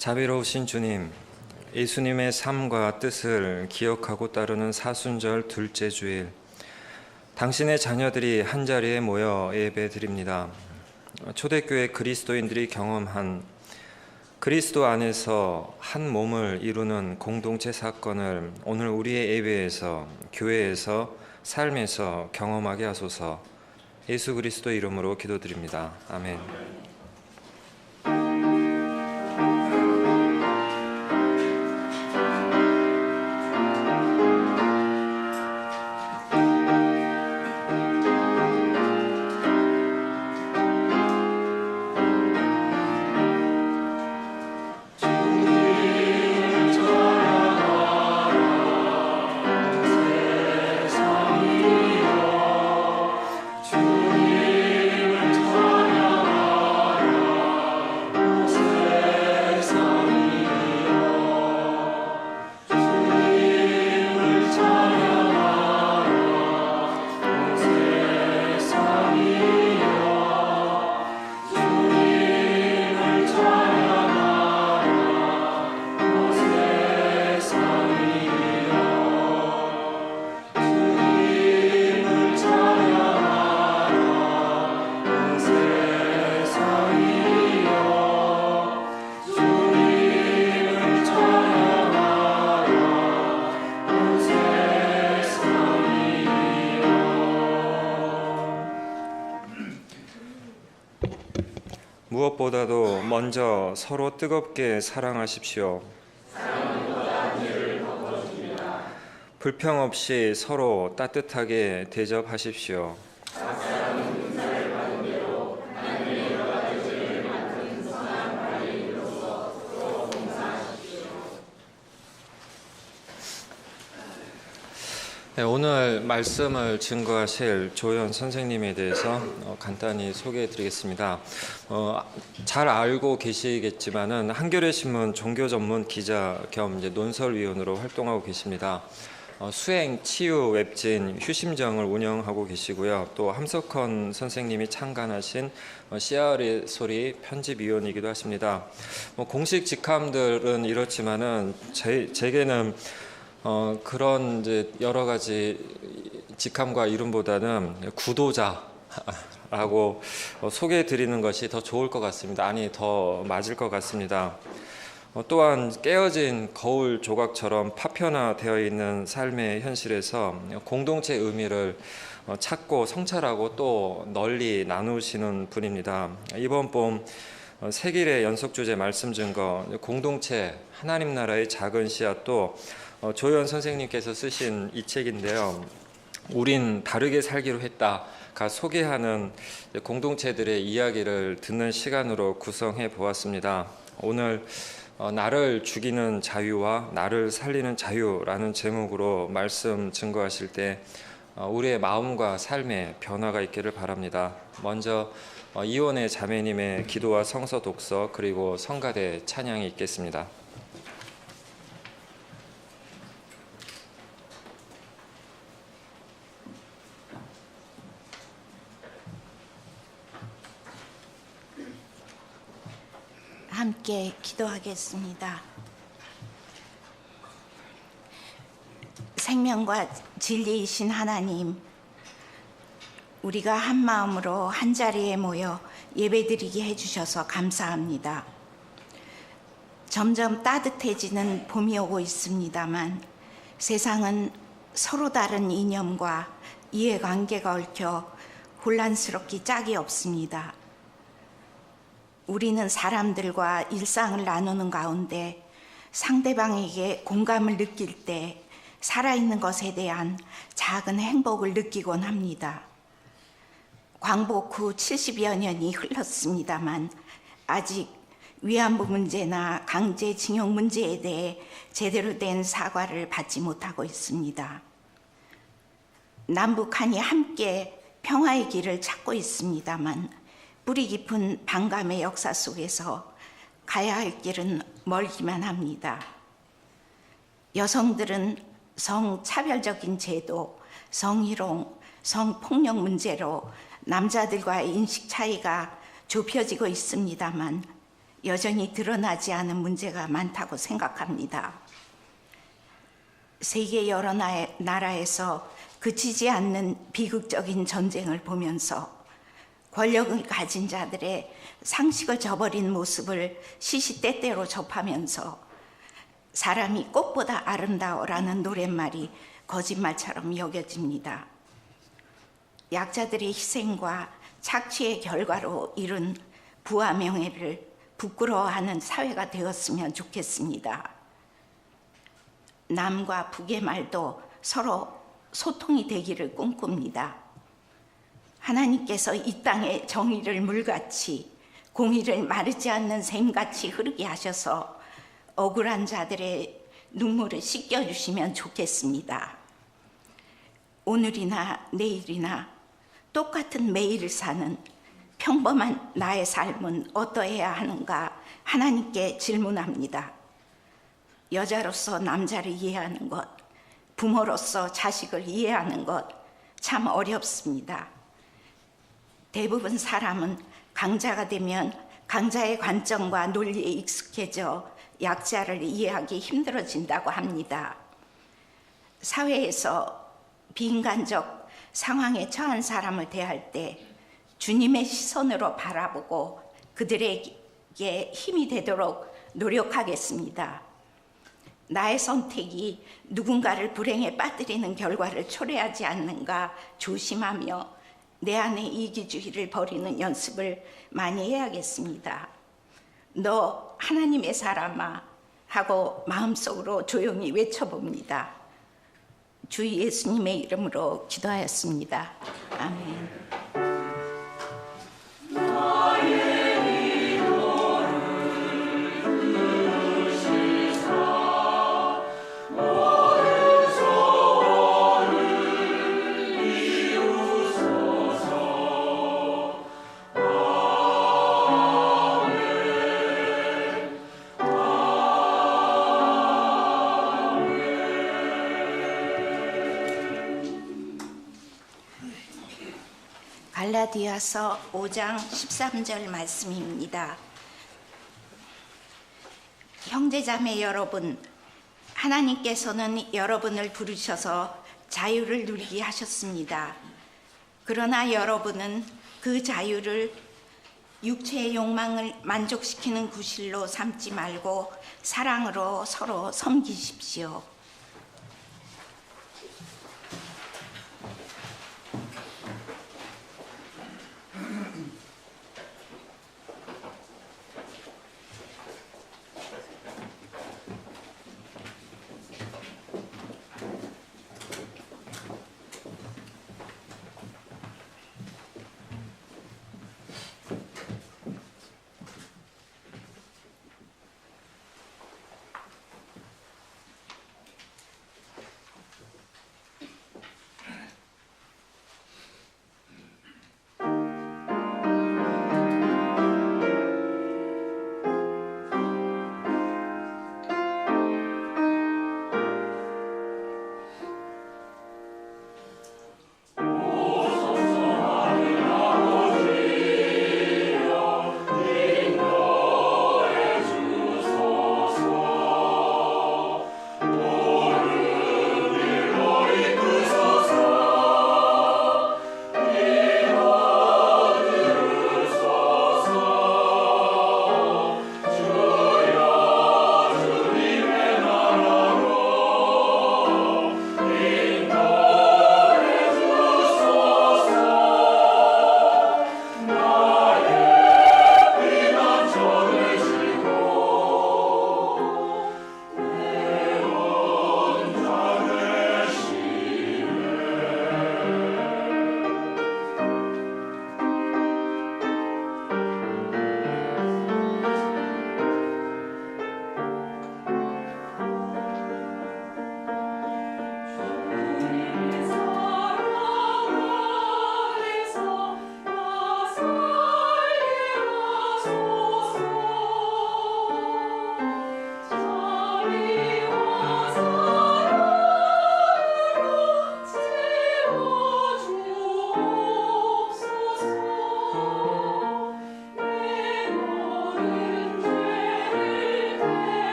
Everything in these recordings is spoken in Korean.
자비로우신 주님, 예수님의 삶과 뜻을 기억하고 따르는 사순절 둘째 주일, 당신의 자녀들이 한자리에 모여 예배드립니다. 초대교회 그리스도인들이 경험한 그리스도 안에서 한 몸을 이루는 공동체 사건을 오늘 우리의 예배에서, 교회에서, 삶에서 경험하게 하소서. 예수 그리스도 이름으로 기도드립니다. 아멘. 무엇보다도 먼저 서로 뜨겁게 사랑하십시오. 불평 없이 서로 따뜻하게 대접하십시오. 네, 오늘 말씀을 증거하실 조연 선생님에 대해서 간단히 소개해 드리겠습니다. 잘 알고 계시겠지만은 한겨레 신문 종교 전문 기자 겸 이제 논설위원으로 활동하고 계십니다. 수행 치유 웹진 휴심정을 운영하고 계시고요. 또 함석헌 선생님이 창간하신 씨앗의 소리 편집위원이기도 하십니다. 공식 직함들은 이렇지만은 제게는 그런 이제 여러 가지 직함과 이름보다는 구도자라고 소개해 드리는 것이 더 좋을 것 같습니다. 아니, 더 맞을 것 같습니다. 또한 깨어진 거울 조각처럼 파편화되어 있는 삶의 현실에서 공동체 의미를 찾고 성찰하고 또 널리 나누시는 분입니다. 이번 봄 세길의 연속 주제 말씀 증거 공동체 하나님 나라의 작은 씨앗도 조연 선생님께서 쓰신 이 책인데요. 우린 다르게 살기로 했다가 소개하는 공동체들의 이야기를 듣는 시간으로 구성해 보았습니다. 오늘 나를 죽이는 자유와 나를 살리는 자유라는 제목으로 말씀 증거하실 때 우리의 마음과 삶에 변화가 있기를 바랍니다. 먼저 이원의 자매님의 기도와 성서 독서 그리고 성가대 찬양이 있겠습니다. 함께 기도하겠습니다. 생명과 진리이신 하나님, 우리가 한 마음으로 한 자리에 모여 예배드리게 해주셔서 감사합니다. 점점 따뜻해지는 봄이 오고 있습니다만 세상은 서로 다른 이념과 이해관계가 얽혀 혼란스럽기 짝이 없습니다. 우리는 사람들과 일상을 나누는 가운데 상대방에게 공감을 느낄 때 살아있는 것에 대한 작은 행복을 느끼곤 합니다. 광복 후 70여 년이 흘렀습니다만 아직 위안부 문제나 강제징용 문제에 대해 제대로 된 사과를 받지 못하고 있습니다. 남북한이 함께 평화의 길을 찾고 있습니다만 뿌리 깊은 반감의 역사 속에서 가야 할 길은 멀기만 합니다. 여성들은 성차별적인 제도, 성희롱, 성폭력 문제로 남자들과의 인식 차이가 좁혀지고 있습니다만 여전히 드러나지 않은 문제가 많다고 생각합니다. 세계 여러 나라에서 그치지 않는 비극적인 전쟁을 보면서 권력을 가진 자들의 상식을 저버린 모습을 시시때때로 접하면서 사람이 꽃보다 아름다워라는 노랫말이 거짓말처럼 여겨집니다. 약자들의 희생과 착취의 결과로 이룬 부와 명예를 부끄러워하는 사회가 되었으면 좋겠습니다. 남과 북의 말도 서로 소통이 되기를 꿈꿉니다. 하나님께서 이 땅에 정의를 물같이 공의를 마르지 않는 샘같이 흐르게 하셔서 억울한 자들의 눈물을 씻겨주시면 좋겠습니다. 오늘이나 내일이나 똑같은 매일을 사는 평범한 나의 삶은 어떠해야 하는가 하나님께 질문합니다. 여자로서 남자를 이해하는 것, 부모로서 자식을 이해하는 것 참 어렵습니다. 대부분 사람은 강자가 되면 강자의 관점과 논리에 익숙해져 약자를 이해하기 힘들어진다고 합니다. 사회에서 비인간적 상황에 처한 사람을 대할 때 주님의 시선으로 바라보고 그들에게 힘이 되도록 노력하겠습니다. 나의 선택이 누군가를 불행에 빠뜨리는 결과를 초래하지 않는가 조심하며 내 안의 이기주의를 버리는 연습을 많이 해야겠습니다. 너 하나님의 사람아 하고 마음속으로 조용히 외쳐봅니다. 주 예수님의 이름으로 기도하였습니다. 아멘. 갈라디아서 5장 13절 말씀입니다. 형제자매 여러분, 하나님께서는 여러분을 부르셔서 자유를 누리게 하셨습니다. 그러나 여러분은 그 자유를 육체의 욕망을 만족시키는 구실로 삼지 말고 사랑으로 서로 섬기십시오.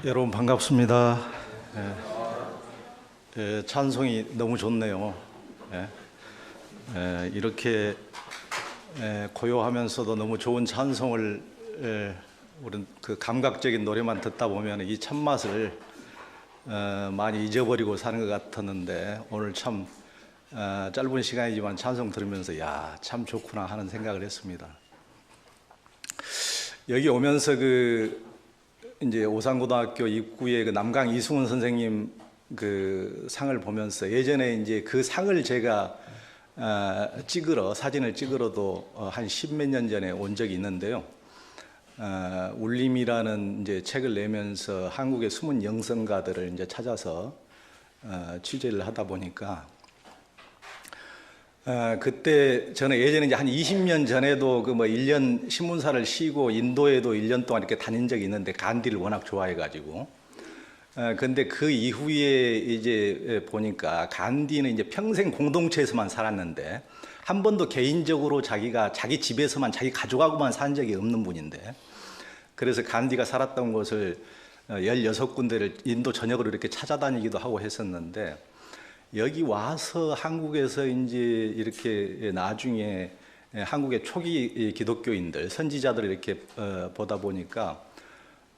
여러분 반갑습니다. 찬송이 너무 좋네요. 이렇게 고요하면서도 너무 좋은 찬송을 우리 그 감각적인 노래만 듣다 보면 이 참맛을 많이 잊어버리고 사는 것 같았는데 오늘 참 짧은 시간이지만 찬송 들으면서 야, 참 좋구나 하는 생각을 했습니다. 여기 오면서 이제 오산고등학교 입구에 그 남강 이승훈 선생님 그 상을 보면서 예전에 이제 그 상을 제가 사진을 찍으러도 한 십몇 년 전에 온 적이 있는데요. 울림이라는 이제 책을 내면서 한국의 숨은 영성가들을 이제 찾아서 취재를 하다 보니까 그때 저는 예전에 이제 한 20년 전에도 그 뭐 1년 신문사를 쉬고 인도에도 1년 동안 이렇게 다닌 적이 있는데 간디를 워낙 좋아해가지고 근데 그 이후에 이제 보니까 간디는 이제 평생 공동체에서만 살았는데 한 번도 개인적으로 자기가 자기 집에서만 자기 가족하고만 산 적이 없는 분인데 그래서 간디가 살았던 곳을 16군데를 인도 전역으로 이렇게 찾아다니기도 하고 했었는데 여기 와서 한국에서 이제 이렇게 나중에 한국의 초기 기독교인들, 선지자들을 이렇게 보다 보니까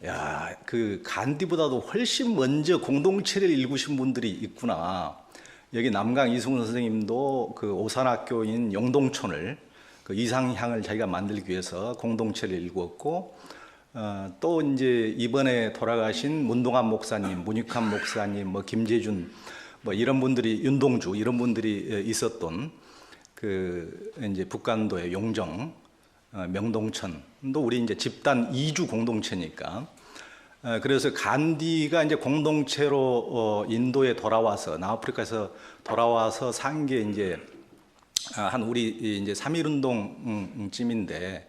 야, 그 간디보다도 훨씬 먼저 공동체를 일구신 분들이 있구나. 여기 남강 이승훈 선생님도 그 오산학교인 영동촌을 그 이상향을 자기가 만들기 위해서 공동체를 일구었고 또 이제 이번에 돌아가신 문동환 목사님, 문익환 목사님, 뭐 김재준 뭐 이런 분들이 윤동주 이런 분들이 있었던 그 이제 북간도의 용정, 명동천도 우리 이제 집단 이주 공동체니까 그래서 간디가 이제 공동체로 인도에 돌아와서 남아프리카에서 돌아와서 산 게 이제 한 우리 이제 3.1운동쯤인데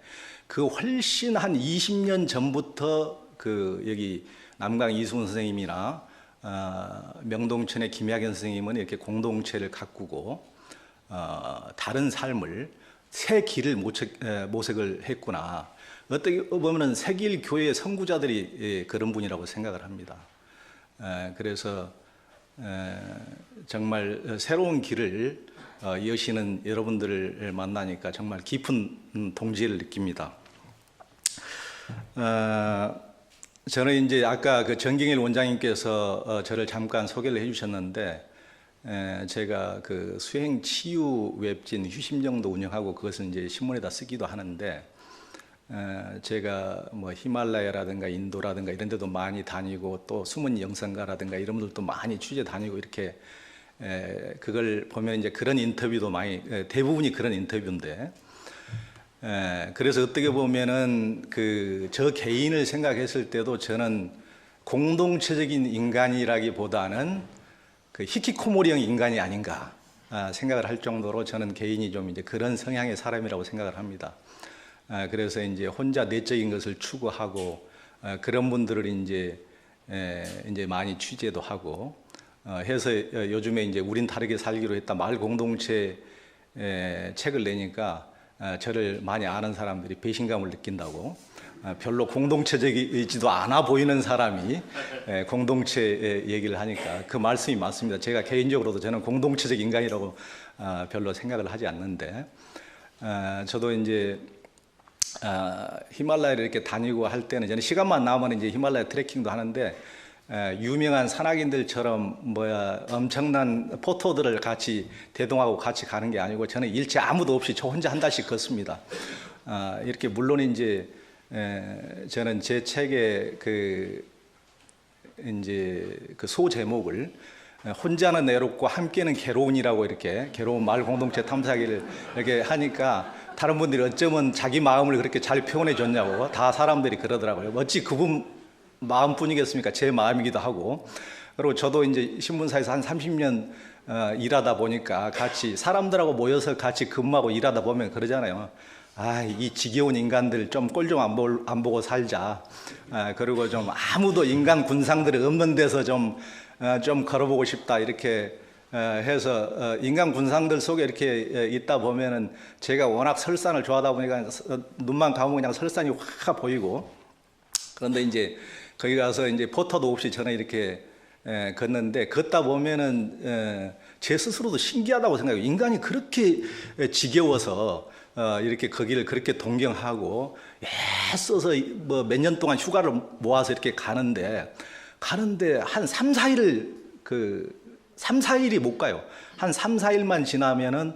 그 훨씬 한 20년 전부터 그 여기 남강 이승훈 선생님이나 명동천의 김학연 선생님은 이렇게 공동체를 가꾸고 다른 삶을 새 길을 모색을 했구나. 어떻게 보면 새길 교회의 선구자들이 그런 분이라고 생각을 합니다. 그래서 정말 새로운 길을 여시는 여러분들을 만나니까 정말 깊은 동지를 느낍니다. 저는 이제 아까 그 정경일 원장님께서 저를 잠깐 소개를 해주셨는데 제가 그 수행 치유 웹진 휴심정도 운영하고 그것은 이제 신문에다 쓰기도 하는데 제가 뭐 히말라야라든가 인도라든가 이런 데도 많이 다니고 또 숨은 영성가라든가 이런 분들도 많이 취재 다니고 이렇게 그걸 보면 이제 그런 인터뷰도 많이 대부분이 그런 인터뷰인데 그래서 어떻게 보면은 저 개인을 생각했을 때도 저는 공동체적인 인간이라기보다는 그 히키코모리형 인간이 아닌가 생각을 할 정도로 저는 개인이 좀 이제 그런 성향의 사람이라고 생각을 합니다. 그래서 이제 혼자 내적인 것을 추구하고 그런 분들을 이제 많이 취재도 하고 해서 요즘에 이제 우린 다르게 살기로 했다 마을 공동체 책을 내니까 저를 많이 아는 사람들이 배신감을 느낀다고 별로 공동체적이지도 않아 보이는 사람이 공동체 얘기를 하니까 그 말씀이 맞습니다. 제가 개인적으로도 저는 공동체적 인간이라고 별로 생각을 하지 않는데 저도 이제 히말라야를 이렇게 다니고 할 때는 저는 시간만 나오면 이제 히말라야 트레킹도 하는데 유명한 산악인들처럼 엄청난 포토들을 같이 대동하고 같이 가는 게 아니고 저는 일체 아무도 없이 저 혼자 한 달씩 걷습니다. 이렇게 물론 이제 저는 제 책의 이제 그 소제목을 혼자는 외롭고 함께는 괴로운이라고 이렇게 괴로운 마을 공동체 탐사기를 이렇게 하니까 다른 분들이 어쩌면 자기 마음을 그렇게 잘 표현해 줬냐고 다 사람들이 그러더라고요. 어찌 그분 마음뿐이겠습니까? 제 마음이기도 하고. 그리고 저도 이제 신문사에서 한 30년 일하다 보니까 같이 사람들하고 모여서 같이 근무하고 일하다 보면 그러잖아요. 이 지겨운 인간들 좀 꼴 좀 안 보고 살자. 그리고 좀 아무도 인간 군상들이 없는 데서 좀 걸어보고 싶다. 이렇게 해서 인간 군상들 속에 이렇게 있다 보면은 제가 워낙 설산을 좋아하다 보니까 눈만 감으면 그냥 설산이 확 보이고 그런데 이제 거기 가서 이제 포터도 없이 저는 이렇게 걷는데 걷다 보면은 제 스스로도 신기하다고 생각해요. 인간이 그렇게 지겨워서 이렇게 거기를 그렇게 동경하고 애써서 뭐 몇 년 동안 휴가를 모아서 이렇게 가는데 한 3, 4일을 3, 4일이 못 가요. 한 3, 4일만 지나면은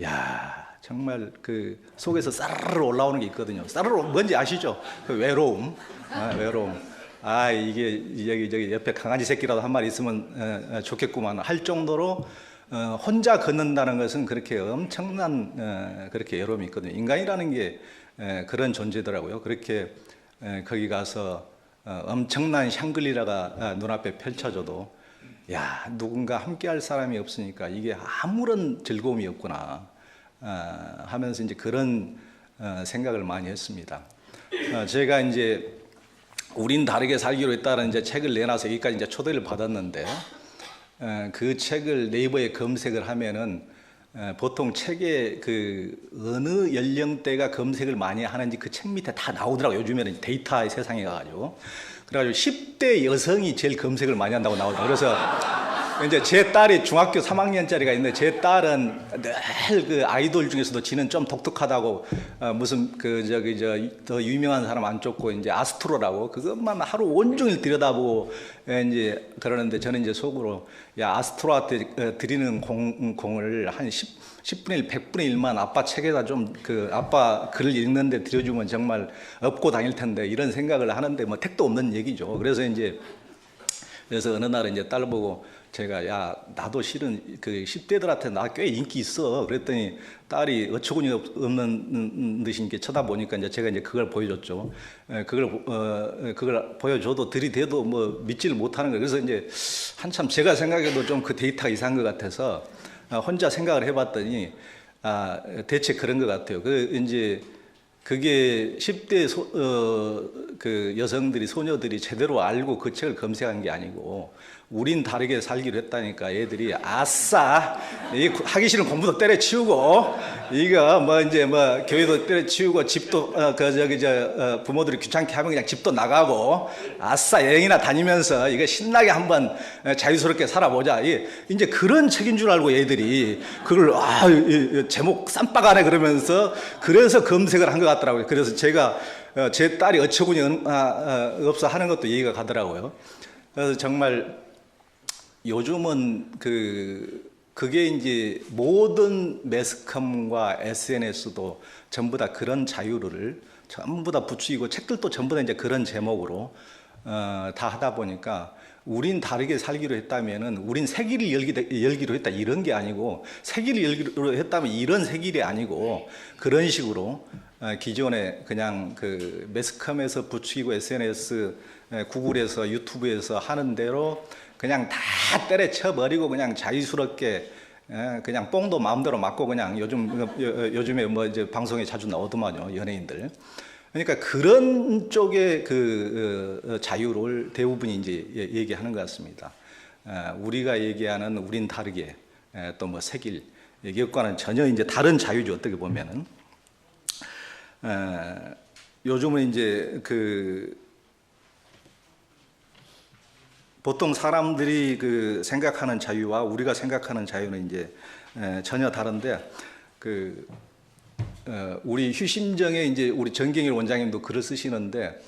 야, 정말 그 속에서 싸르르 올라오는 게 있거든요. 싸르르 뭔지 아시죠? 그 외로움. 외로움. 이게 저기 옆에 강아지 새끼라도 한 마리 있으면 좋겠구만 할 정도로 혼자 걷는다는 것은 그렇게 엄청난 그렇게 외로움이 있거든요. 인간이라는 게 그런 존재더라고요. 그렇게 거기 가서 엄청난 샹글리라가 눈앞에 펼쳐져도 야, 누군가 함께할 사람이 없으니까 이게 아무런 즐거움이 없구나 하면서 이제 그런 생각을 많이 했습니다. 제가 이제 우린 다르게 살기로 했다는 이제 책을 내놔서 여기까지 이제 초대를 받았는데 그 책을 네이버에 검색을 하면은 보통 책에 그 어느 연령대가 검색을 많이 하는지 그 책 밑에 다 나오더라고요. 요즘에는 데이터의 세상에 가가지고. 그래가지고 10대 여성이 제일 검색을 많이 한다고 나오더라고요. 그래서 이제 제 딸이 중학교 3학년짜리가 있는데 제 딸은 늘 그 아이돌 중에서도 지는 좀 독특하다고 무슨 더 유명한 사람 안 쫓고 이제 아스트로라고 그것만 하루 온종일 들여다보고 이제 그러는데 저는 이제 속으로 야 아스트로한테 드리는 공을 한 10분의 1, 100분의 1만 아빠 책에다 좀 아빠 글을 읽는데 들여주면 정말 업고 다닐 텐데 이런 생각을 하는데 뭐 택도 없는 얘기죠. 그래서 어느 날 이제 딸 보고 제가 야 나도 실은 그 10대들한테 나 꽤 인기 있어 그랬더니 딸이 어처구니 없는 듯이 이렇게 쳐다보니까 이제 제가 이제 그걸 보여줬죠. 그걸 보여줘도 들이대도 뭐 믿지를 못하는 거예요. 그래서 이제 한참 제가 생각해도 좀 그 데이터가 이상한 것 같아서 혼자 생각을 해봤더니 대체 그런 것 같아요. 이제 그게 10대 그 여성들이 소녀들이 제대로 알고 그 책을 검색한 게 아니고 우린 다르게 살기로 했다니까 애들이 아싸 이 하기 싫은 공부도 때려치우고 이거 뭐 이제 뭐 교회도 때려치우고 집도 부모들이 귀찮게 하면 그냥 집도 나가고 아싸 여행이나 다니면서 이거 신나게 한번 자유스럽게 살아보자 이제 그런 책인 줄 알고 애들이 그걸 제목 쌈박하네 그러면서 그래서 검색을 한 것 같더라고요. 그래서 제가 제 딸이 어처구니 없어 하는 것도 이해가 가더라고요. 그래서 정말 요즘은 그게 이제 모든 매스컴과 SNS도 전부 다 그런 자유를 전부 다 부추기고 책들도 전부 다 이제 그런 제목으로 다 하다 보니까 우린 다르게 살기로 했다면은 우린 새 길을 열기로 했다 이런 게 아니고 새 길을 열기로 했다면 이런 새 길이 아니고 그런 식으로 기존에 그냥 그 매스컴에서 부추기고 SNS 구글에서 유튜브에서 하는 대로 그냥 다 때려쳐 버리고 그냥 자유스럽게 그냥 뽕도 마음대로 맞고 그냥 요즘에 뭐 이제 방송에 자주 나오더만요 연예인들. 그러니까 그런 쪽의 자유를 대부분이 이제 얘기하는 것 같습니다. 우리가 얘기하는 우린 다르게 또 뭐 새길 이것과는 전혀 이제 다른 자유죠 어떻게 보면은. 요즘은 이제 보통 사람들이 생각하는 자유와 우리가 생각하는 자유는 이제 전혀 다른데 우리 휴심정에 이제 우리 정경일 원장님도 글을 쓰시는데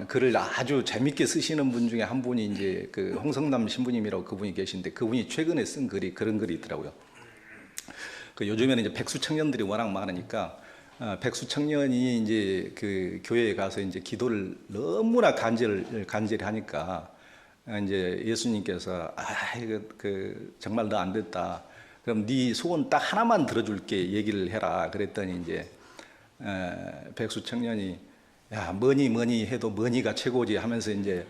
글을 아주 재밌게 쓰시는 분 중에 한 분이 이제 홍성남 신부님이라고 그분이 계신데 그분이 최근에 쓴 그런 글이 있더라고요. 요즘에는 이제 백수 청년들이 워낙 많으니까 백수 청년이 이제 교회에 가서 이제 기도를 너무나 간절히 하니까 이제 예수님께서 이거 정말 너 안 됐다. 그럼 네 소원 딱 하나만 들어줄게 얘기를 해라. 그랬더니 이제 백수 청년이 야 뭐니 해도 뭐니가 최고지 하면서 이제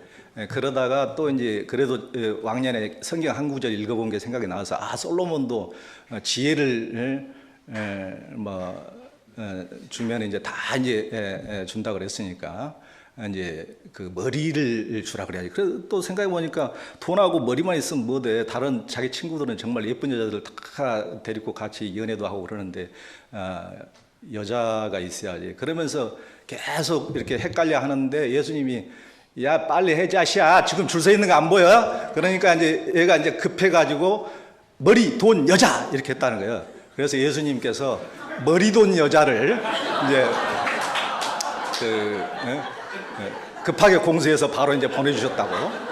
그러다가 또 이제 그래도 왕년에 성경 한 구절 읽어본 게 생각이 나서 솔로몬도 지혜를 주면 이제 다 이제 준다 그랬으니까 이제 머리를 주라 그래야지. 그래서 또 생각해 보니까 돈하고 머리만 있으면 뭐돼. 다른 자기 친구들은 정말 예쁜 여자들 다 데리고 같이 연애도 하고 그러는데 여자가 있어야지. 그러면서 계속 이렇게 헷갈려 하는데 예수님이 야 빨리 해 자식아, 지금 줄 서 있는 거 안 보여? 그러니까 이제 얘가 이제 급해가지고 머리 돈 여자 이렇게 했다는 거예요. 그래서 예수님께서 머리 돈 여자를 이제 급하게 공수해서 바로 이제 보내주셨다고.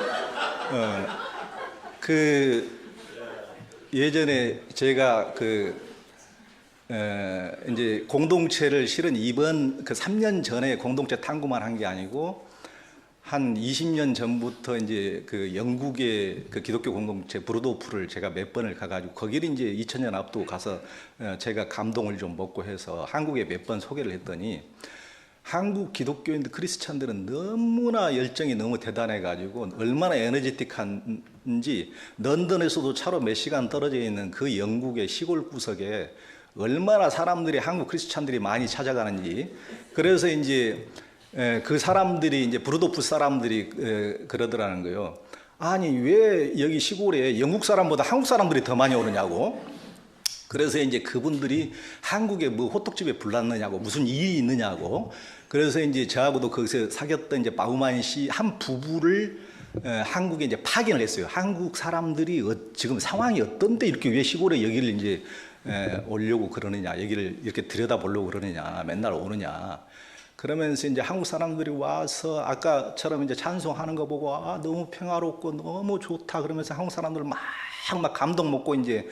예전에 제가 이제 공동체를 실은 이번 3년 전에 공동체 탐구만 한 게 아니고 한 20년 전부터 이제 영국의 기독교 공동체 브루도프를 제가 몇 번을 가가지고 거기를 이제 2000년 앞두고 가서 제가 감동을 좀 먹고 해서 한국에 몇 번 소개를 했더니 한국 기독교인들 크리스찬들은 너무나 열정이 너무 대단해가지고 얼마나 에너제틱한지 런던에서도 차로 몇 시간 떨어져 있는 그 영국의 시골 구석에 얼마나 사람들이 한국 크리스찬들이 많이 찾아가는지. 그래서 이제 그 사람들이 이제 브루도프 사람들이 그러더라는 거예요. 아니 왜 여기 시골에 영국 사람보다 한국 사람들이 더 많이 오느냐고. 그래서 이제 그분들이 한국에 뭐 호떡집에 불났느냐고, 무슨 일이 있느냐고. 그래서 이제 저하고도 거기서 사귀었던 이제 바우만 씨 한 부부를 한국에 이제 파견을 했어요. 한국 사람들이 지금 상황이 어떤데 이렇게 왜 시골에 여기를 이제 오려고 그러느냐, 여기를 이렇게 들여다보려고 그러느냐, 맨날 오느냐. 그러면서 이제 한국 사람들이 와서 아까처럼 이제 찬송하는 거 보고 너무 평화롭고 너무 좋다 그러면서 한국 사람들 막 감동 먹고 이제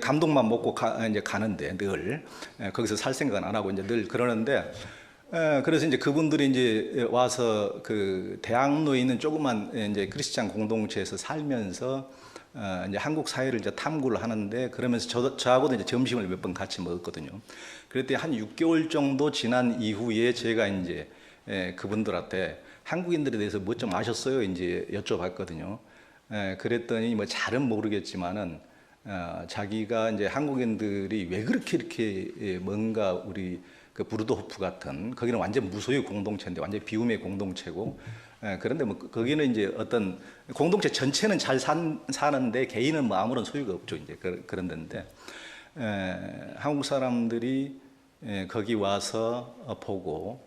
감동만 먹고 이제 가는데 늘 거기서 살 생각은 안 하고 이제 늘 그러는데 그래서 이제 그분들이 이제 와서 대학로에 있는 조그만 이제 크리스찬 공동체에서 살면서 이제 한국 사회를 이제 탐구를 하는데 그러면서 저하고도 이제 점심을 몇 번 같이 먹었거든요. 그랬더니 한 6개월 정도 지난 이후에 제가 이제 그분들한테 한국인들에 대해서 뭐 좀 아셨어요? 이제 여쭤봤거든요. 그랬더니 뭐 잘은 모르겠지만은 자기가 이제 한국인들이 왜 그렇게 이렇게 뭔가 우리 브루도호프 같은 거기는 완전 무소유 공동체인데 완전 비움의 공동체고 그런데 뭐 거기는 이제 어떤 공동체 전체는 잘 사는데 개인은 뭐 아무런 소유가 없죠. 이제 그런 데인데 한국 사람들이 거기 와서 보고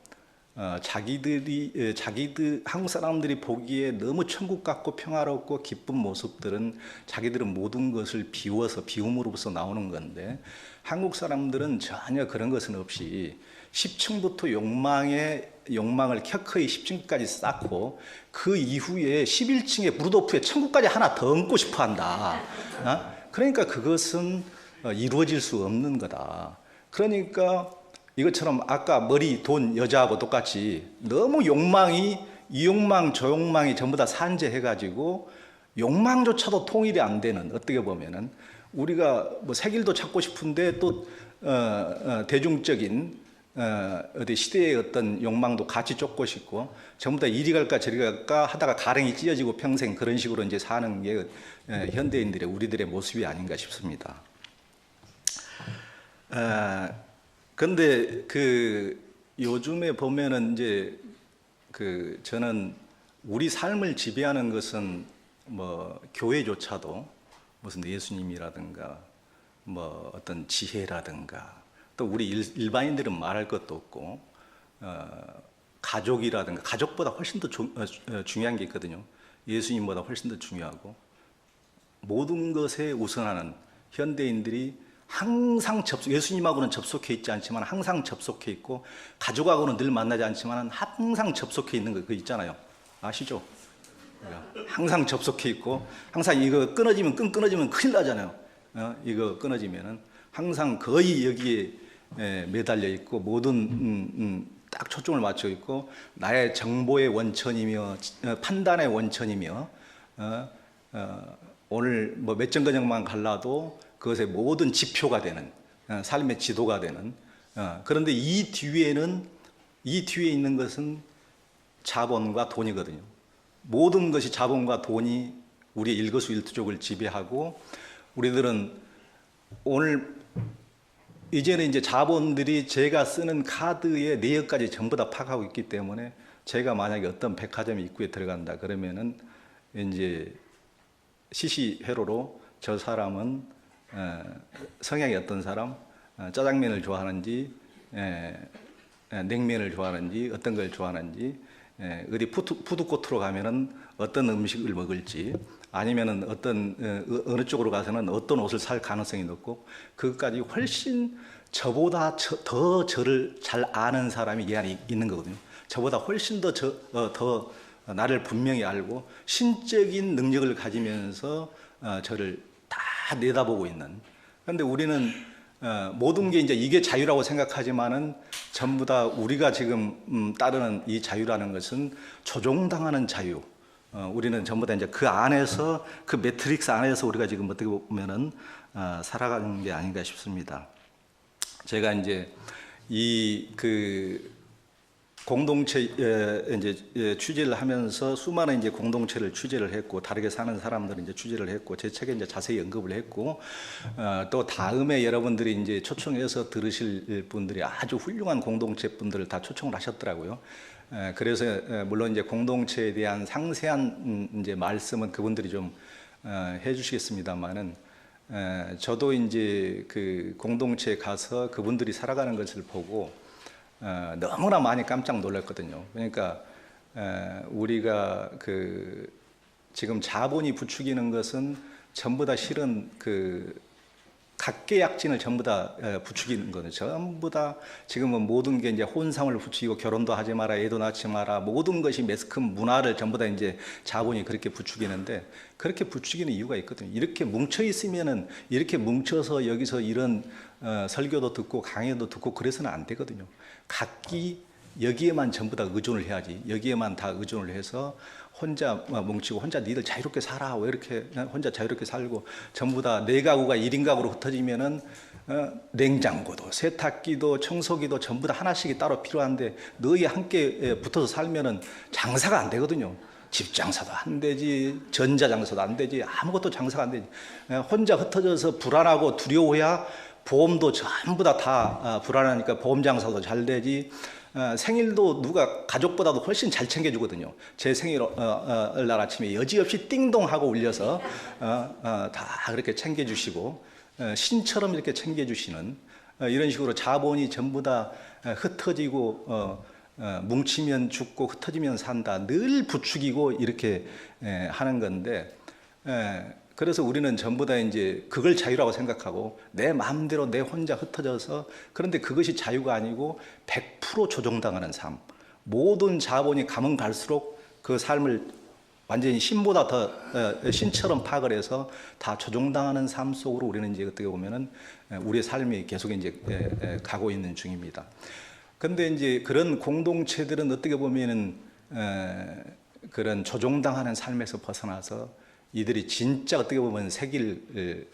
자기들 한국 사람들이 보기에 너무 천국 같고 평화롭고 기쁜 모습들은 자기들은 모든 것을 비워서 비움으로부터 나오는 건데 한국 사람들은 전혀 그런 것은 없이 10층부터 욕망을 켜커이 10층까지 쌓고 그 이후에 11층에 브루도프에 천국까지 하나 더 얹고 싶어 한다. 그러니까 그것은 이루어질 수 없는 거다. 그러니까 이것처럼 아까 머리, 돈, 여자하고 똑같이 너무 이 욕망, 저 욕망이 전부 다 산재해가지고 욕망조차도 통일이 안 되는, 어떻게 보면은 우리가 뭐 새길도 찾고 싶은데 또 대중적인 어디 시대의 어떤 욕망도 같이 쫓고 싶고 전부 다 이리 갈까 저리 갈까 하다가 가랭이 찢어지고 평생 그런 식으로 이제 사는 게 현대인들의 우리들의 모습이 아닌가 싶습니다. 근데 요즘에 보면은 이제 저는 우리 삶을 지배하는 것은 뭐 교회조차도 무슨 예수님이라든가 뭐 어떤 지혜라든가 또 우리 일반인들은 말할 것도 없고 가족이라든가 가족보다 훨씬 더 중요한 게 있거든요. 예수님보다 훨씬 더 중요하고 모든 것에 우선하는 현대인들이 항상 예수님하고는 접속해 있지 않지만 항상 접속해 있고 가족하고는 늘 만나지 않지만 항상 접속해 있는 거 있잖아요. 아시죠? 항상 접속해 있고 항상 이거 끊어지면 큰일 나잖아요. 이거 끊어지면은 항상 거의 여기에 매달려 있고 모든 딱 초점을 맞춰 있고 나의 정보의 원천이며 판단의 원천이며 오늘 뭐 몇 정거장만 갈라도 그것의 모든 지표가 되는 삶의 지도가 되는 그런데 이 뒤에 있는 것은 자본과 돈이거든요. 모든 것이 자본과 돈이 우리의 일거수일투족을 지배하고 우리들은 오늘 이제는 이제 자본들이 제가 쓰는 카드의 내역까지 전부 다 파악하고 있기 때문에 제가 만약에 어떤 백화점 입구에 들어간다 그러면은 이제 시시회로로 저 사람은 성향이 어떤 사람, 짜장면을 좋아하는지 냉면을 좋아하는지 어떤 걸 좋아하는지 어디 푸드코트로 가면은 어떤 음식을 먹을지, 아니면은 어느 쪽으로 가서는 어떤 옷을 살 가능성이 높고, 그것까지 훨씬 저보다 더 저를 잘 아는 사람이 이 안에 있는 거거든요. 저보다 훨씬 더 나를 분명히 알고 신적인 능력을 가지면서 저를 다 내다보고 있는. 그런데 우리는 모든 게 이게 자유라고 생각하지만은 전부 다 우리가 지금 따르는 이 자유라는 것은 조종당하는 자유. 우리는 전부 다 이제 그 안에서, 그 매트릭스 안에서 우리가 지금 어떻게 보면은 살아가는 게 아닌가 싶습니다. 제가 이제 공동체 이제 취재를 하면서 수많은 이제 공동체를 취재를 했고, 다르게 사는 사람들을 이제 취재를 했고, 제 책에 이제 자세히 언급을 했고, 또 다음에 여러분들이 이제 초청해서 들으실 분들이 아주 훌륭한 공동체 분들을 다 초청을 하셨더라고요. 그래서 물론 이제 공동체에 대한 상세한 이제 말씀은 그분들이 좀 해주시겠습니다만은, 저도 이제 그 공동체에 가서 그분들이 살아가는 것을 보고 너무나 많이 깜짝 놀랐거든요. 그러니까 우리가 지금 자본이 부추기는 것은 전부 다 실은 각계약진을 전부 다 부추기는 거는, 전부 다 지금은 모든 게 이제 혼상을 부추기고, 결혼도 하지 마라, 애도 낳지 마라, 모든 것이 매스컴 문화를 전부 다 이제 자본이 그렇게 부추기는데, 그렇게 부추기는 이유가 있거든요. 이렇게 뭉쳐 있으면은, 이렇게 뭉쳐서 여기서 이런 설교도 듣고 강의도 듣고 그래서는 안 되거든요. 각기 여기에만 전부 다 의존을 해야지. 여기에만 다 의존을 해서 혼자 뭉치고 혼자 니들 자유롭게 살아, 왜 이렇게 혼자 자유롭게 살고, 전부 다 내 가구가 1인 가구로 흩어지면은 냉장고도 세탁기도 청소기도 전부 다 하나씩이 따로 필요한데, 너희 함께 붙어서 살면은 장사가 안 되거든요. 집 장사도 안 되지, 전자 장사도 안 되지, 아무것도 장사가 안 되지. 혼자 흩어져서 불안하고 두려워야 보험도 전부 다 불안하니까 보험 장사도 잘 되지. 생일도 누가 가족보다도 훨씬 잘 챙겨주거든요. 제 생일 날 아침에 여지없이 띵동하고 울려서 다 그렇게 챙겨주시고, 신처럼 이렇게 챙겨주시는, 이런 식으로 자본이 전부 다 흩어지고 뭉치면 죽고 흩어지면 산다, 늘 부추기고 이렇게 하는 건데, 그래서 우리는 전부 다 이제 그걸 자유라고 생각하고 내 마음대로 내 혼자 흩어져서, 그런데 그것이 자유가 아니고 100% 조종당하는 삶. 모든 자본이 가면 갈수록 그 삶을 완전히 신보다 더 신처럼 파악을 해서 다 조종당하는 삶 속으로 우리는 이제 어떻게 보면은 우리의 삶이 계속 이제 가고 있는 중입니다. 근데 이제 그런 공동체들은 어떻게 보면은 그런 조종당하는 삶에서 벗어나서 이들이 진짜 어떻게 보면 새 길을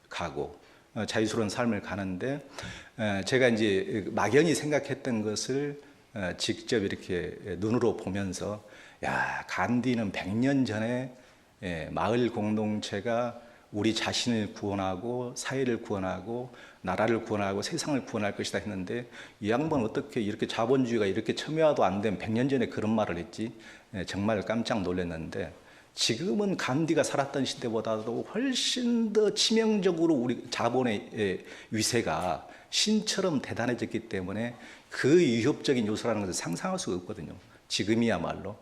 가고 자유스러운 삶을 가는데, 제가 이제 막연히 생각했던 것을 직접 이렇게 눈으로 보면서, 야, 간디는 100년 전에 마을 공동체가 우리 자신을 구원하고 사회를 구원하고 나라를 구원하고 세상을 구원할 것이다 했는데, 이 양반은 어떻게 이렇게 자본주의가 이렇게 첨예화도 안 된 100년 전에 그런 말을 했지? 정말 깜짝 놀랐는데, 지금은 간디가 살았던 시대보다도 훨씬 더 치명적으로 우리 자본의 위세가 신처럼 대단해졌기 때문에 그 위협적인 요소라는 것을 상상할 수가 없거든요. 지금이야말로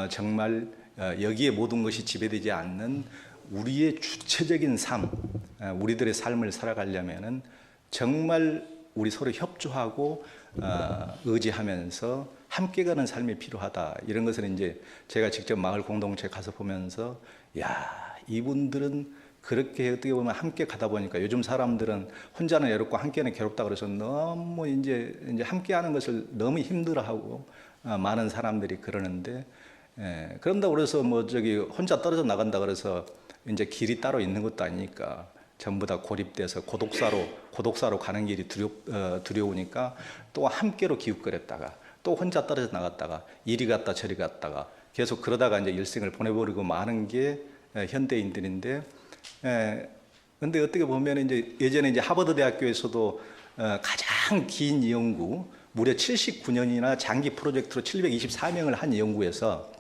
정말 여기에 모든 것이 지배되지 않는 우리의 주체적인 삶, 우리들의 삶을 살아가려면은 정말 우리 서로 협조하고 의지하면서 함께 가는 삶이 필요하다. 이런 것을 이제 제가 직접 마을 공동체 가서 보면서, 야, 이분들은 그렇게 어떻게 보면 함께 가다 보니까, 요즘 사람들은 혼자는 외롭고 함께는 괴롭다 그래서 너무 이제 함께 하는 것을 너무 힘들어하고 많은 사람들이 그러는데, 그런다고 그래서 혼자 떨어져 나간다 그래서 이제 길이 따로 있는 것도 아니니까, 전부 다 고립돼서 고독사로 가는 길이 두려우니까 또 함께로 기웃거렸다가 또 혼자 떨어져 나갔다가 이리 갔다 저리 갔다가 계속 그러다가 이제 일생을 보내버리고 마는 게 현대인들인데, 근데 어떻게 보면 이제 예전에 이제 하버드 대학교에서도 가장 긴 연구, 무려 79년이나 장기 프로젝트로 724명을 한 연구에서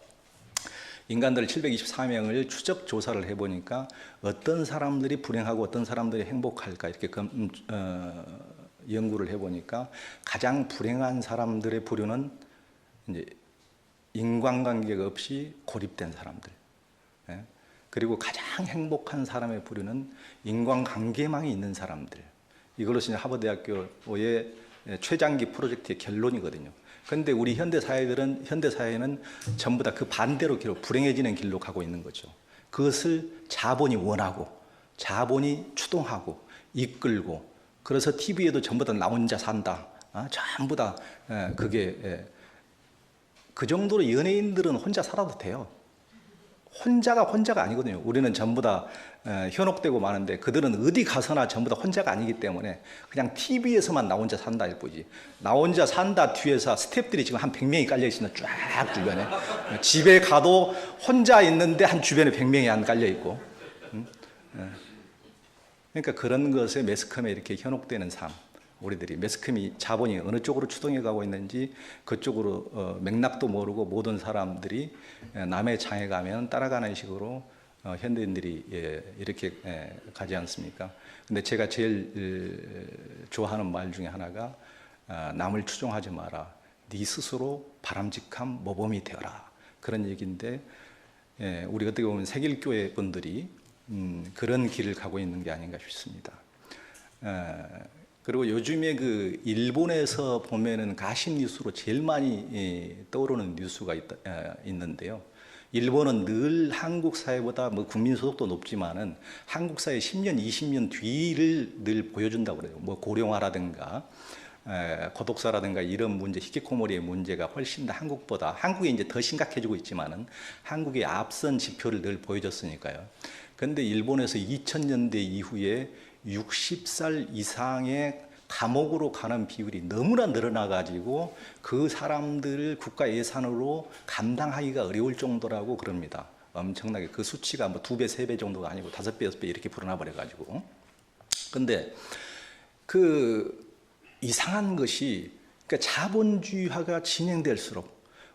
인간들 724명을 추적 조사를 해보니까 어떤 사람들이 불행하고 어떤 사람들이 행복할까 이렇게 연구를 해보니까 가장 불행한 사람들의 부류는 이제 인간관계가 없이 고립된 사람들, 예? 그리고 가장 행복한 사람의 부류는 인간관계망이 있는 사람들. 이걸로서 하버드대학교의 최장기 프로젝트의 결론이거든요. 그런데 우리 현대사회는 전부 다 그 반대로 불행해지는 길로 가고 있는 거죠. 그것을 자본이 원하고, 자본이 추동하고, 이끌고, 그래서 TV에도 전부 다 나 혼자 산다. 전부 다 그게 그 정도로 연예인들은 혼자 살아도 돼요. 혼자가 아니거든요. 우리는 전부 다 현혹되고 마는데 그들은 어디 가서나 전부 다 혼자가 아니기 때문에 그냥 TV에서만 나 혼자 산다 일 뿐이지. 나 혼자 산다 뒤에서 스태프들이 지금 한 100명이 깔려 있습니다. 쫙 주변에. 집에 가도 혼자 있는데 한 주변에 100명이 안 깔려 있고. 그러니까 그런 것에 매스컴에 이렇게 현혹되는 삶. 우리들이 매스컴이 자본이 어느 쪽으로 추동해 가고 있는지 그쪽으로 맥락도 모르고 모든 사람들이 남의 장에 가면 따라가는 식으로 현대인들이 이렇게 가지 않습니까? 근데 제가 제일 좋아하는 말 중에 하나가 남을 추종하지 마라. 네 스스로 바람직한 모범이 되어라. 그런 얘기인데 우리 어떻게 보면 세길교회 분들이 그런 길을 가고 있는 게 아닌가 싶습니다. 그리고 요즘에 그 일본에서 보면은 가십 뉴스로 제일 많이 떠오르는 뉴스가 있는데요. 일본은 늘 한국 사회보다 뭐 국민 소득도 높지만은 한국 사회 10년, 20년 뒤를 늘 보여준다고 그래요. 뭐 고령화라든가 고독사라든가 이런 문제, 히키코모리의 문제가 훨씬 더 한국이 이제 더 심각해지고 있지만은 한국의 앞선 지표를 늘 보여줬으니까요. 그런데 일본에서 2000년대 이후에 60살 이상의 감옥으로 가는 비율이 너무나 늘어나가지고 그 사람들을 국가 예산으로 감당하기가 어려울 정도라고 그럽니다. 엄청나게 그 수치가 뭐 2배, 3배 정도가 아니고 5배, 6배 이렇게 불어나 버려가지고. 근데 그 이상한 것이 그러니까 자본주의화가 진행될수록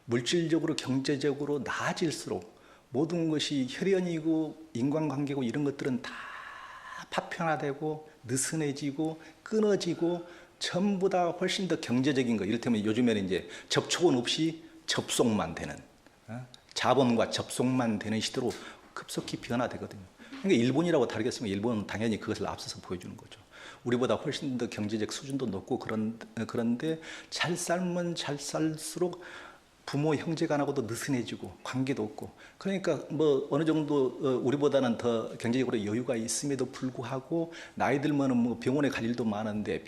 물질적으로 경제적으로 나아질수록 모든 것이 혈연이고 인간관계고 이런 것들은 다 파편화되고 느슨해지고 끊어지고 전부 다 훨씬 더 경제적인 거. 이를테면 요즘에는 이제 접촉은 없이 접속만 되는 자본과 접속만 되는 시대로 급속히 변화되거든요. 그러니까 일본이라고 다르겠습니까? 일본은 당연히 그것을 앞서서 보여주는 거죠. 우리보다 훨씬 더 경제적 수준도 높고 그런데 잘 살면 잘 살수록 부모 형제간하고도 느슨해지고 관계도 없고 그러니까 뭐 어느 정도 우리보다는 더 경제적으로 여유가 있음에도 불구하고 나이 들면은 뭐 병원에 갈 일도 많은데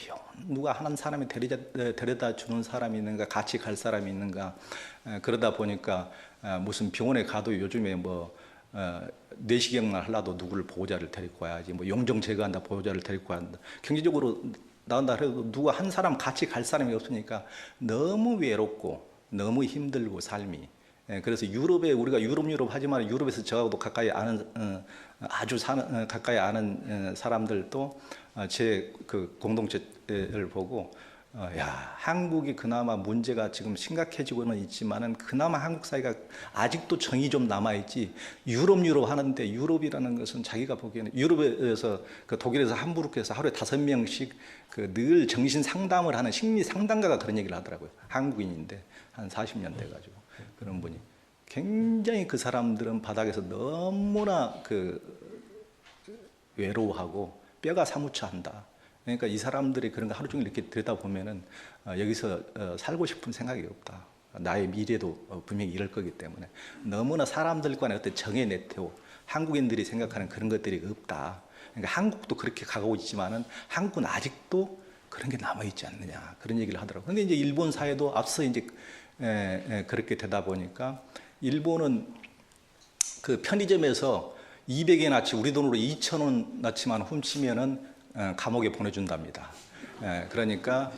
누가 하는 사람이 데려다 주는 사람이 있는가 같이 갈 사람이 있는가 그러다 보니까 무슨 병원에 가도 요즘에 뭐 내시경을 하려도 누구를 보호자를 데리고 와야지 뭐 용종 제거한다 보호자를 데리고 한다 경제적으로 나온다 해도 누가 한 사람 같이 갈 사람이 없으니까 너무 외롭고 너무 힘들고 삶이 그래서 유럽에 우리가 유럽 하지만 유럽에서 저하고도 가까이 아는 가까이 아는 사람들도 제 그 공동체를 보고 야 한국이 그나마 문제가 지금 심각해지고는 있지만은 그나마 한국 사회가 아직도 정이 좀 남아 있지 유럽 하는데 유럽이라는 것은 자기가 보기에는 유럽에서 그 독일에서 함부르크에서 하루에 5명씩 그 늘 정신 상담을 하는 심리 상담가가 그런 얘기를 하더라고요. 한국인인데 한 40년 돼가지고 그런 분이 굉장히 그 사람들은 바닥에서 너무나 그 외로워하고 뼈가 사무쳐한다. 그러니까 이 사람들이 그런 거 하루 종일 이렇게 들여다보면은 여기서 살고 싶은 생각이 없다. 나의 미래도 분명히 이럴 거기 때문에 너무나 사람들 간의 어떤 정의 내태우, 한국인들이 생각하는 그런 것들이 없다. 그러니까 한국도 그렇게 가고 있지만은 한국은 아직도 그런 게 남아 있지 않느냐 그런 얘기를 하더라고요. 그런데 이제 일본 사회도 앞서 이제 그렇게 되다 보니까 일본은 그 편의점에서 200엔어치 우리 돈으로 2,000원어치만 훔치면은 감옥에 보내준답니다. 그러니까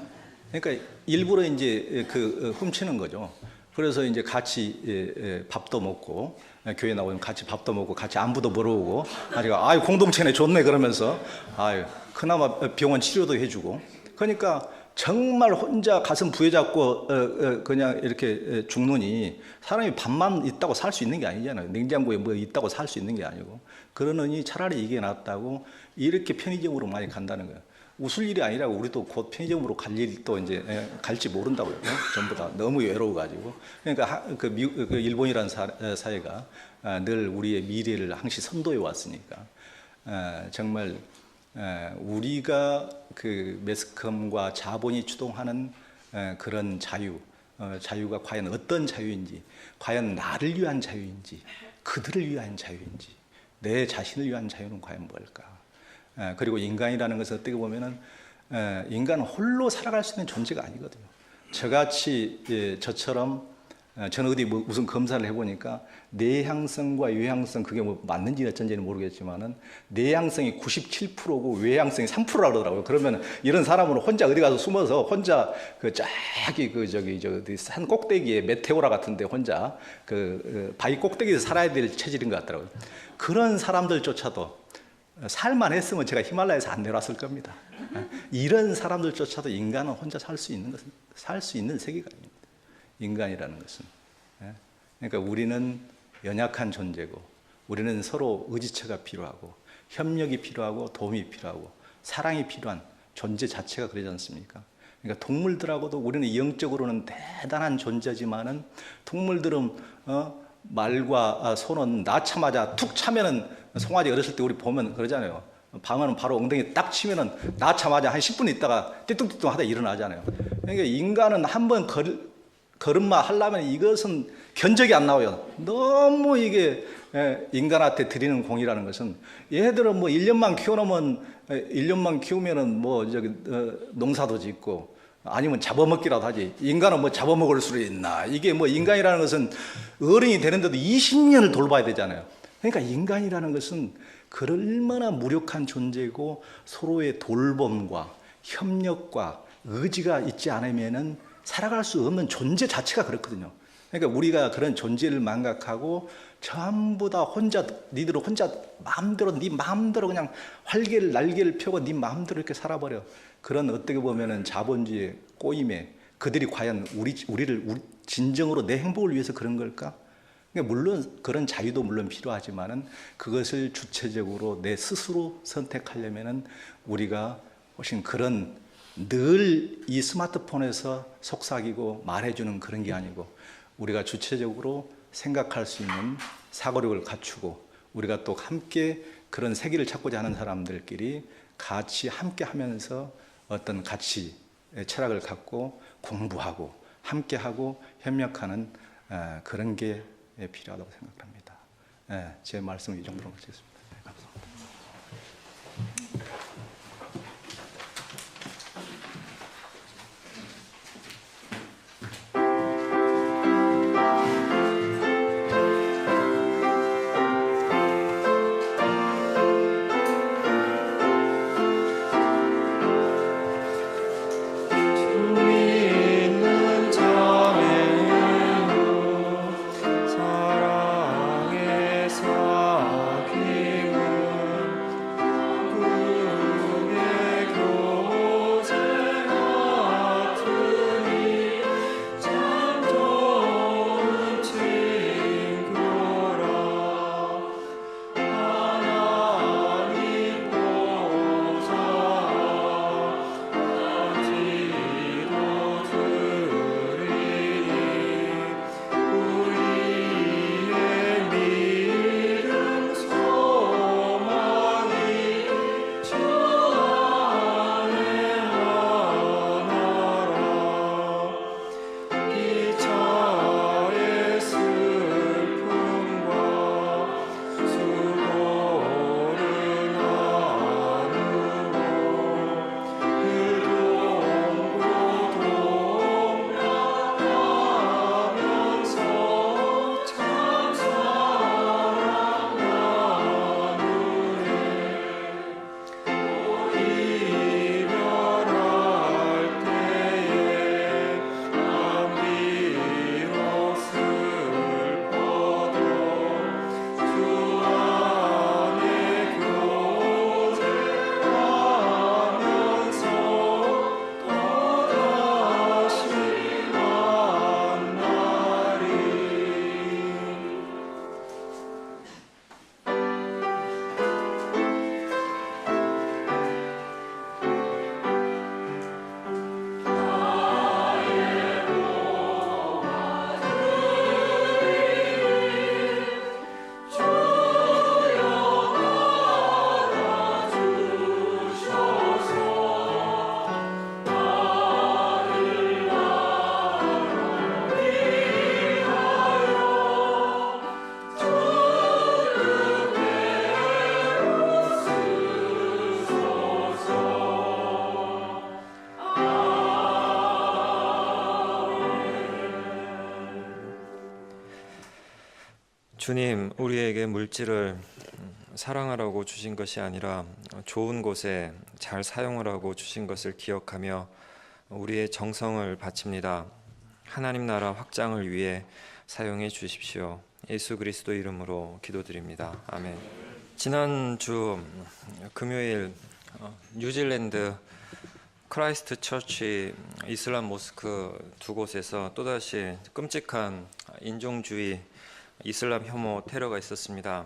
일부러 이제 그 훔치는 거죠. 그래서 이제 같이 밥도 먹고 교회 나오면 같이 밥도 먹고 같이 안부도 물어보고 아유 공동체네 좋네 그러면서 아유 그나마 병원 치료도 해주고 그러니까 정말 혼자 가슴 부여잡고 그냥 이렇게 죽느니 사람이 밥만 있다고 살 수 있는 게 아니잖아요. 냉장고에 뭐 있다고 살 수 있는 게 아니고 그러느니 차라리 이게 낫다고 이렇게 편의점으로 많이 간다는 거예요. 웃을 일이 아니라고 우리도 곧 편의점으로 갈 일도 이제 갈지 모른다고요. 전부 다 너무 외로워가지고. 그러니까 그 일본이라는 사회가 늘 우리의 미래를 항시 선도해 왔으니까 정말 우리가 그 매스컴과 자본이 주동하는 그런 자유가 과연 어떤 자유인지, 과연 나를 위한 자유인지, 그들을 위한 자유인지, 내 자신을 위한 자유는 과연 뭘까? 그리고 인간이라는 것은 어떻게 보면은 인간은 홀로 살아갈 수 있는 존재가 아니거든요. 저같이 저처럼 저는 어디 무슨 검사를 해보니까 내향성과 외향성, 그게 뭐 맞는지 어쩐지는 모르겠지만은 내향성이 97%고 외향성이 3%라 그러더라고요. 그러면 이런 사람은 혼자 어디 가서 숨어서 혼자 그 저기 산 꼭대기에 메테오라 같은데 혼자 그 바위 꼭대기에서 살아야 될 체질인 것 같더라고요. 그런 사람들조차도 살만 했으면 제가 히말라야에서 안 내려왔을 겁니다. 이런 사람들조차도 인간은 혼자 살 수 있는 세계관입니다. 인간이라는 것은. 그러니까 우리는 연약한 존재고, 우리는 서로 의지처가 필요하고, 협력이 필요하고, 도움이 필요하고, 사랑이 필요한 존재 자체가 그러지 않습니까? 그러니까 동물들하고도 우리는 영적으로는 대단한 존재지만은 동물들은 말과 소는 낳자마자 툭 차면은, 송아지 어렸을 때 우리 보면 그러잖아요. 방어는 바로 엉덩이 딱 치면은 낳자마자 한 10분 있다가 띠뚱띠뚱 하다 일어나잖아요. 그러니까 인간은 한번 걸음마 하려면 이것은 견적이 안 나와요. 너무 이게 인간한테 드리는 공이라는 것은, 얘들은 뭐 1년만 키워놓으면 1년만 키우면은 뭐 농사도 짓고 아니면 잡아먹기라도 하지. 인간은 뭐 잡아먹을 수 있나? 이게 뭐 인간이라는 것은 어른이 되는데도 20년을 돌봐야 되잖아요. 그러니까 인간이라는 것은 얼마나 무력한 존재고 서로의 돌봄과 협력과 의지가 있지 않으면은 살아갈 수 없는 존재 자체가 그렇거든요. 그러니까 우리가 그런 존재를 망각하고 전부 다 혼자, 니들은 혼자 마음대로, 네 마음대로 그냥 날개를 펴고 네 마음대로 이렇게 살아버려. 그런 어떻게 보면은 자본주의의 꼬임에 그들이 과연 우리를 진정으로 내 행복을 위해서 그런 걸까? 그러니까 물론 그런 자유도 물론 필요하지만은 그것을 주체적으로 내 스스로 선택하려면은 우리가 훨씬 그런 늘 이 스마트폰에서 속삭이고 말해주는 그런 게 아니고 우리가 주체적으로 생각할 수 있는 사고력을 갖추고 우리가 또 함께 그런 세계를 찾고자 하는 사람들끼리 같이 함께 하면서 어떤 가치, 철학을 갖고 공부하고 함께하고 협력하는 그런 게 필요하다고 생각합니다. 제 말씀은 이 정도로 마치겠습니다. 감사합니다. 사랑에 사귀고 주님, 우리에게 물질을 사랑하라고 주신 것이 아니라 좋은 곳에 잘 사용하라고 주신 것을 기억하며 우리의 정성을 바칩니다. 하나님 나라 확장을 위해 사용해 주십시오. 예수 그리스도 이름으로 기도드립니다. 아멘. 지난주 금요일 뉴질랜드 크라이스트 처치 이슬람 모스크 두 곳에서 또다시 끔찍한 인종주의 이슬람 혐오 테러가 있었습니다.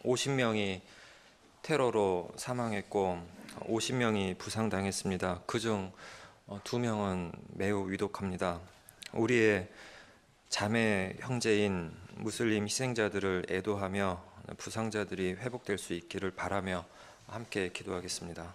50명이 테러로 사망했고 50명이 부상당했습니다. 그중 2명은 매우 위독합니다. 우리의 자매 형제인 무슬림 희생자들을 애도하며 부상자들이 회복될 수 있기를 바라며 함께 기도하겠습니다.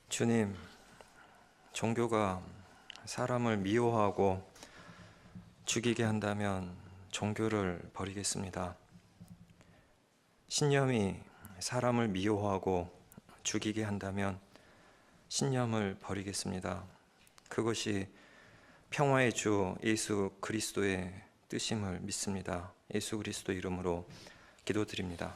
주님, 종교가 사람을 미워하고 죽이게 한다면 종교를 버리겠습니다. 신념이 사람을 미워하고 죽이게 한다면 신념을 버리겠습니다. 그것이 평화의 주 예수 그리스도의 뜻임을 믿습니다. 예수 그리스도 이름으로 기도드립니다.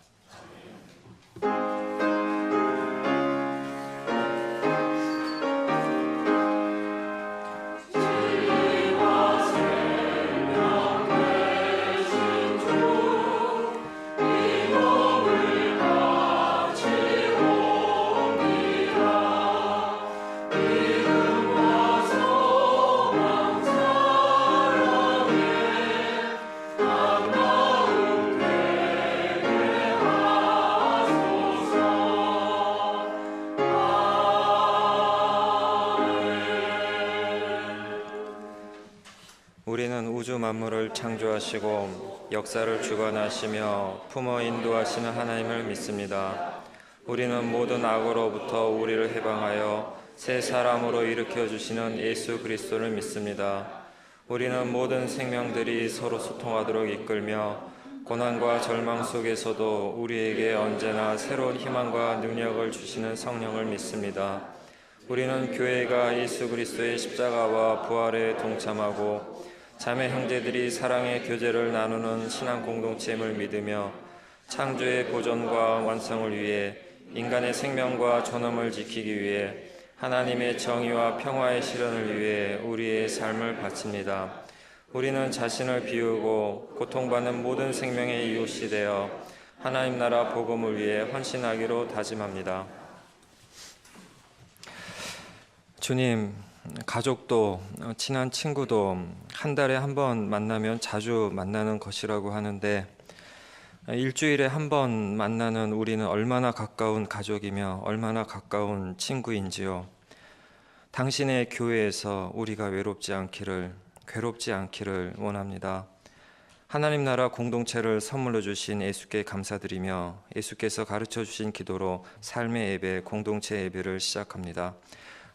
우리는 우주 만물을 창조하시고 역사를 주관하시며 품어 인도하시는 하나님을 믿습니다. 우리는 모든 악으로부터 우리를 해방하여 새 사람으로 일으켜 주시는 예수 그리스도를 믿습니다. 우리는 모든 생명들이 서로 소통하도록 이끌며 고난과 절망 속에서도 우리에게 언제나 새로운 희망과 능력을 주시는 성령을 믿습니다. 우리는 교회가 예수 그리스도의 십자가와 부활에 동참하고 자매 형제들이 사랑의 교제를 나누는 신앙 공동체임을 믿으며 창조의 보존과 완성을 위해 인간의 생명과 존엄을 지키기 위해 하나님의 정의와 평화의 실현을 위해 우리의 삶을 바칩니다. 우리는 자신을 비우고 고통받는 모든 생명의 이웃이 되어 하나님 나라 복음을 위해 헌신하기로 다짐합니다. 주님, 가족도 친한 친구도 한 달에 한 번 만나면 자주 만나는 것이라고 하는데 일주일에 한 번 만나는 우리는 얼마나 가까운 가족이며 얼마나 가까운 친구인지요. 당신의 교회에서 우리가 외롭지 않기를, 괴롭지 않기를 원합니다. 하나님 나라 공동체를 선물로 주신 예수께 감사드리며 예수께서 가르쳐 주신 기도로 삶의 예배, 공동체 예배를 시작합니다.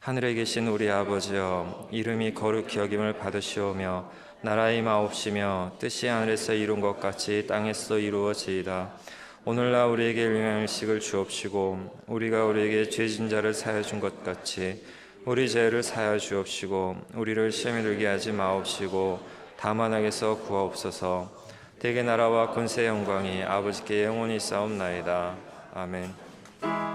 하늘에 계신 우리 아버지여, 이름이 거룩히 여김을 받으시오며 나라의 마옵시며 뜻이 하늘에서 이룬 것 같이 땅에서 이루어지이다. 오늘날 우리에게 일용할 식을 주옵시고 우리가 우리에게 죄진 자를 사하여 준 것 같이 우리 죄를 사하여 주옵시고 우리를 시험에 들게 하지 마옵시고 다만 악에서 구하옵소서. 대개 나라와 권세 영광이 아버지께 영원히 싸움나이다. 아멘.